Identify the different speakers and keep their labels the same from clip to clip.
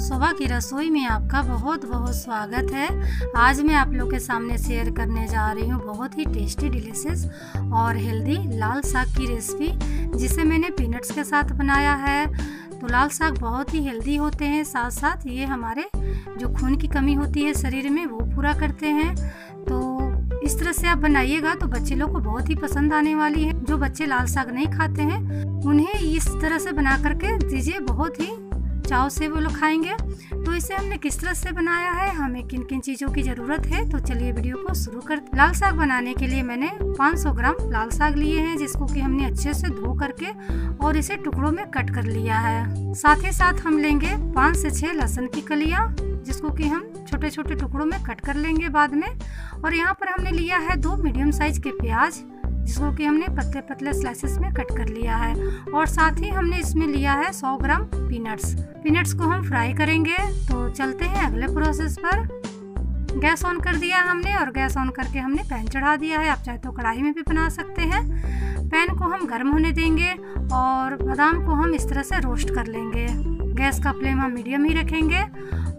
Speaker 1: शोभा की रसोई में आपका बहुत बहुत स्वागत है। आज मैं आप लोग के सामने शेयर करने जा रही हूँ बहुत ही टेस्टी डिलीशियस और हेल्दी लाल साग की रेसिपी, जिसे मैंने पीनट्स के साथ बनाया है। तो लाल साग बहुत ही हेल्दी होते हैं, साथ साथ ये हमारे जो खून की कमी होती है शरीर में वो पूरा करते हैं। तो इस तरह से आप बनाइएगा तो बच्चे लोग को बहुत ही पसंद आने वाली है। जो बच्चे लाल साग नहीं खाते हैं उन्हें इस तरह से बना करके दीजिए, बहुत ही चाव से वो लोग खाएंगे। तो इसे हमने किस तरह से बनाया है, हमें किन किन चीज़ों की ज़रूरत है, तो चलिए वीडियो को शुरू करते हैं। लाल साग बनाने के लिए मैंने 500 ग्राम लाल साग लिए हैं, जिसको कि हमने अच्छे से धो करके और इसे टुकड़ों में कट कर लिया है। साथ ही साथ हम लेंगे 5 से 6 लहसुन की कलियाँ, जिसको कि हम छोटे छोटे टुकड़ों में कट कर लेंगे बाद में। और यहाँ पर हमने लिया है 2 मीडियम साइज के प्याज, जिसको कि हमने पतले पतले स्लाइसेस में कट कर लिया है। और साथ ही हमने इसमें लिया है 100 ग्राम पीनट्स को हम फ्राई करेंगे। तो चलते हैं अगले प्रोसेस पर। गैस ऑन कर दिया हमने और गैस ऑन करके हमने पैन चढ़ा दिया है। आप चाहे तो कढ़ाई में भी बना सकते हैं। पैन को हम गर्म होने देंगे और बादाम को हम इस तरह से रोस्ट कर लेंगे। गैस का फ्लेम हम मीडियम ही रखेंगे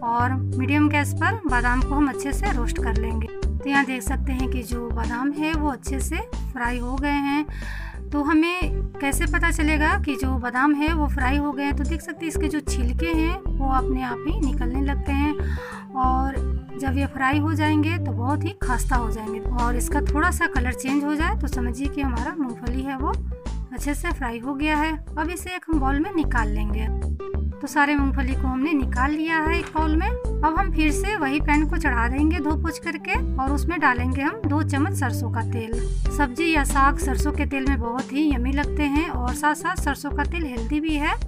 Speaker 1: और मीडियम गैस पर बादाम को हम अच्छे से रोस्ट कर लेंगे। तो यहाँ देख सकते हैं कि जो बादाम है वो अच्छे से फ्राई हो गए हैं। तो हमें कैसे पता चलेगा कि जो बादाम है वो फ्राई हो गए हैं, तो देख सकते हैं इसके जो छिलके हैं वो अपने आप ही निकलने लगते हैं। और जब ये फ्राई हो जाएंगे तो बहुत ही खस्ता हो जाएंगे और इसका थोड़ा सा कलर चेंज हो जाए तो समझिए कि हमारा मूंगफली है वो अच्छे से फ्राई हो गया है। अब इसे एक हम बाउल में निकाल लेंगे। तो सारे मूंगफली को हमने निकाल लिया है एक बाउल में। अब हम फिर से वही पैन को चढ़ा देंगे धो पोंछ करके और उसमें डालेंगे हम 2 चम्मच सरसों का तेल। सब्जी या साग सरसों के तेल में बहुत ही यमी लगते हैं और साथ साथ सरसों का तेल हेल्दी भी है।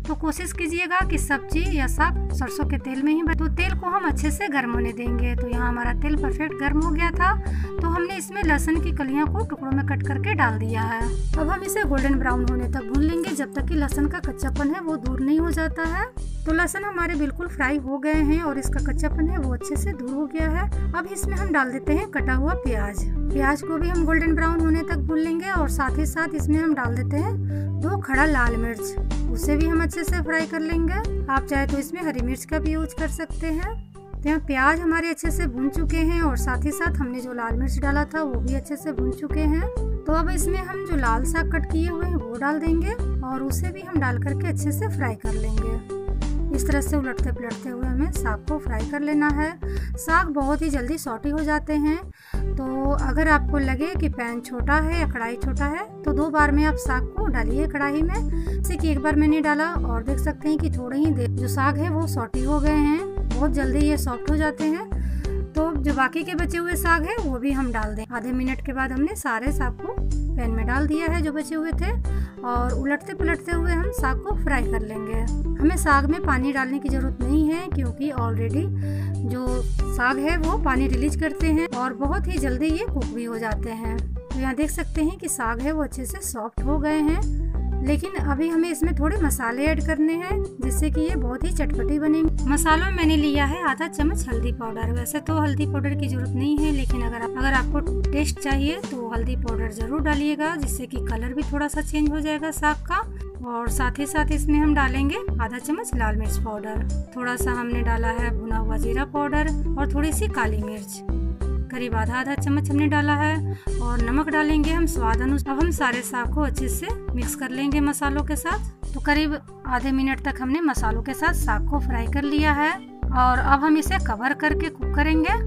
Speaker 1: तो कोशिश कीजिएगा कि सब्जी या साग सरसों के तेल में ही बने। तो तेल को हम अच्छे से गर्म होने देंगे। तो यहाँ हमारा तेल परफेक्ट गर्म हो गया था। तो हमने इसमें लहसुन की कलियां को टुकड़ों में कट करके डाल दिया है। अब हम इसे गोल्डन ब्राउन होने तक भून लेंगे, जब तक कि लहसुन का कच्चापन है वो दूर नहीं हो जाता है। तो लहसुन हमारे बिल्कुल फ्राई हो गए हैं और इसका कच्चापन है वो अच्छे से दूर हो गया है। अब इसमें हम डाल देते हैं कटा हुआ प्याज को भी हम गोल्डन ब्राउन होने तक भून लेंगे। और साथ ही साथ इसमें हम डाल देते हैं 2 खड़ा लाल मिर्च, उसे भी हम अच्छे से फ्राई कर लेंगे। आप चाहे तो इसमें हरी मिर्च का भी यूज कर सकते हैं। तो यहाँ प्याज हमारे अच्छे से भून चुके हैं और साथ ही साथ हमने जो लाल मिर्च डाला था वो भी अच्छे से भून चुके हैं। तो अब इसमें हम जो लाल साग कट किए हुए हैं वो डाल देंगे और उसे भी हम डाल करके अच्छे से फ्राई कर लेंगे। इस तरह से उलटते पलटते हुए हमें साग को फ्राई कर लेना है। साग बहुत ही जल्दी सॉटी हो जाते हैं। तो अगर आपको लगे कि पैन छोटा है या कढ़ाई छोटा है तो 2 बार में आप साग को डालिए कढ़ाई में, जैसे कि एक बार मैंने डाला और देख सकते हैं कि थोड़े ही देर जो साग है वो सॉटी हो गए हैं। बहुत जल्दी ये सॉफ्ट हो जाते हैं। तो जो बाकी के बचे हुए साग है वो भी हम डाल दें। आधे मिनट के बाद हमने सारे साग को पैन में डाल दिया है जो बचे हुए थे और उलटते पलटते हुए हम साग को फ्राई कर लेंगे। हमें साग में पानी डालने की जरूरत नहीं है, क्योंकि ऑलरेडी जो साग है वो पानी रिलीज करते हैं और बहुत ही जल्दी ये कुक भी हो जाते हैं। तो यहाँ देख सकते हैं कि साग है वो अच्छे से सॉफ्ट हो गए हैं। लेकिन अभी हमें इसमें थोड़े मसाले ऐड करने हैं, जिससे कि ये बहुत ही चटपटी बनेंगे। मसालों में मैंने लिया है आधा चम्मच हल्दी पाउडर। वैसे तो हल्दी पाउडर की जरूरत नहीं है, लेकिन अगर आपको टेस्ट चाहिए तो हल्दी पाउडर जरूर डालिएगा, जिससे कि कलर भी थोड़ा सा चेंज हो जाएगा साग का। और साथ ही साथ इसमें हम डालेंगे आधा चम्मच लाल मिर्च पाउडर। थोड़ा सा हमने डाला है भुना हुआ जीरा पाउडर और थोड़ी सी काली मिर्च, करीब आधा चम्मच हमने डाला है। और नमक डालेंगे हम स्वाद अनुसार। अब हम सारे साग को अच्छे से मिक्स कर लेंगे मसालों के साथ। तो करीब आधे मिनट तक हमने मसालों के साथ साग को फ्राई कर लिया है और अब हम इसे कवर करके कुक करेंगे।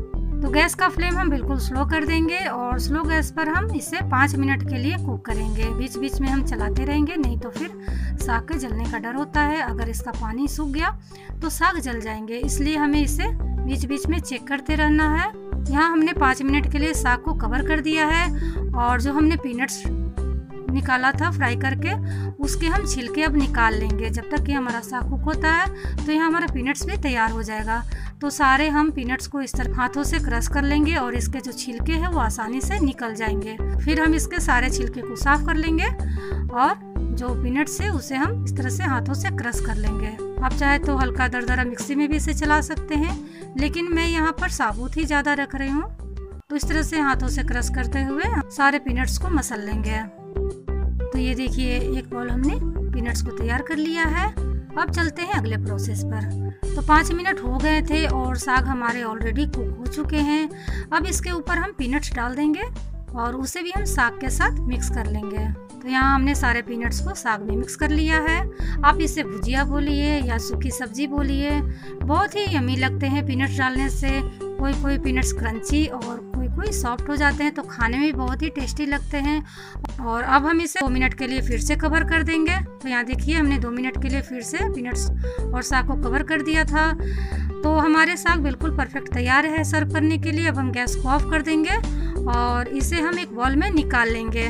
Speaker 1: तो गैस का फ्लेम हम बिल्कुल स्लो कर देंगे और स्लो गैस पर हम इसे 5 मिनट के लिए कुक करेंगे। बीच बीच में हम चलाते रहेंगे, नहीं तो फिर साग के जलने का डर होता है। अगर इसका पानी सूख गया तो साग जल जाएंगे, इसलिए हमें इसे बीच बीच में चेक करते रहना है। यहाँ हमने 5 मिनट के लिए साग को कवर कर दिया है और जो हमने पीनट्स निकाला था फ्राई करके उसके हम छिलके अब निकाल लेंगे। जब तक कि हमारा साग कुक होता है तो यहाँ हमारा पीनट्स भी तैयार हो जाएगा। तो सारे हम पीनट्स को इस तरह हाथों से क्रश कर लेंगे और इसके जो छिलके हैं वो आसानी से निकल जाएंगे। फिर हम इसके सारे छिलके को साफ कर लेंगे और जो पीनट्स है उसे हम इस तरह से हाथों से क्रश कर लेंगे। आप चाहे तो हल्का दरदरा मिक्सी में भी इसे चला सकते हैं, लेकिन मैं यहाँ पर साबुत ही ज़्यादा रख रही हूँ। तो इस तरह से हाथों से क्रश करते हुए सारे पीनट्स को मसल लेंगे। तो ये देखिए एक बाउल हमने पीनट्स को तैयार कर लिया है। अब चलते हैं अगले प्रोसेस पर। तो 5 मिनट हो गए थे और साग हमारे ऑलरेडी कुक हो चुके हैं। अब इसके ऊपर हम पीनट्स डाल देंगे और उसे भी हम साग के साथ मिक्स कर लेंगे। तो यहाँ हमने सारे पीनट्स को साग में मिक्स कर लिया है। आप इसे भुजिया बोलिए या सूखी सब्जी बोलिए, बहुत ही यमी लगते हैं पीनट्स डालने से। कोई पीनट्स क्रंची और कोई सॉफ्ट हो जाते हैं, तो खाने में भी बहुत ही टेस्टी लगते हैं। और अब हम इसे 2 मिनट के लिए फिर से कवर कर देंगे। तो यहाँ देखिए हमने 2 मिनट के लिए फिर से पीनट्स और साग को कवर कर दिया था। तो हमारे साग बिल्कुल परफेक्ट तैयार है सर्व करने के लिए। अब हम गैस को ऑफ कर देंगे और इसे हम एक बाउल में निकाल लेंगे।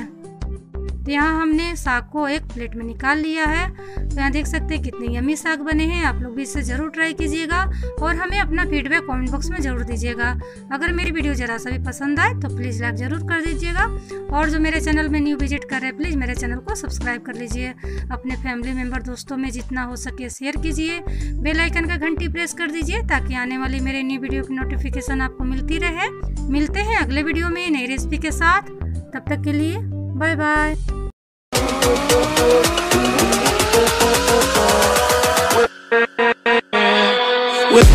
Speaker 1: तो यहाँ हमने साग को एक प्लेट में निकाल लिया है। तो यहाँ देख सकते हैं कितने यमी साग बने हैं। आप लोग भी इसे ज़रूर ट्राई कीजिएगा और हमें अपना फीडबैक कमेंट बॉक्स में ज़रूर दीजिएगा। अगर मेरी वीडियो ज़रा सा भी पसंद आए तो प्लीज़ लाइक ज़रूर कर दीजिएगा। और जो मेरे चैनल में न्यू विजिट कर रहे हैं, प्लीज़ मेरे चैनल को सब्सक्राइब कर लीजिए। अपने फैमिली मेम्बर दोस्तों में जितना हो सके शेयर कीजिए। बेल आइकन का घंटी प्रेस कर दीजिए ताकि आने वाली मेरे न्यू वीडियो की नोटिफिकेशन आपको मिलती रहे। मिलते हैं अगले वीडियो में नई रेसिपी के साथ। तब तक के लिए बाय बाय। With